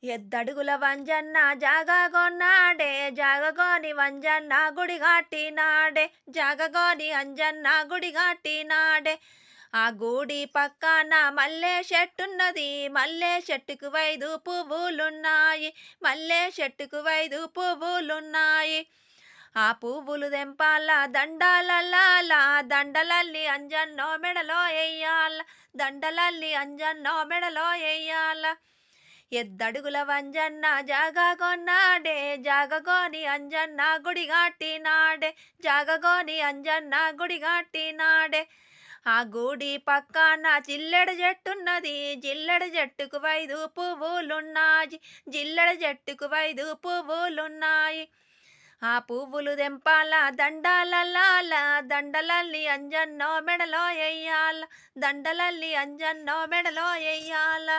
ఎద్దడుగుల వంజన్న జాగగొన్నాడే జాగగోని వంజన్న గుడి కట్టినాడే జాగగోని అంజన్న గుడి కట్టినాడే ఆ గుడి పక్కన మల్లె చెట్టున్నది మల్లె చెట్టుకు 5 పువ్వులున్నాయి మల్లె చెట్టుకు 5 పువ్వులున్నాయి ఆ పువ్వులు దెంపాల దండాలల్లాల దండలల్లి అంజన్నో మెడలో ఎయ్యాల దండలల్లి అంజన్నో మెడలో ఎయ్యాల ఎద్దడుగుల వంజన్న జాగా కొన్నాడే జాగగోని అంజన్న గుడి కట్టినాడే జాగగోని అంజన్న గుడి కట్టినాడే ఆ గుడి పక్కన జిల్లెడ చెట్టున్నది జిల్లెడ చెట్టుకు 5 పువ్వులున్నాయి జిల్లెడ చెట్టుకు 5 పువ్వులున్నాయి ఆ పువ్వులు దెంపాల దండాలల్లాల దండలల్లి అంజన్నో మెడలో ఎయ్యాల దండలల్లి అంజన్నో మెడలో ఎయ్యాల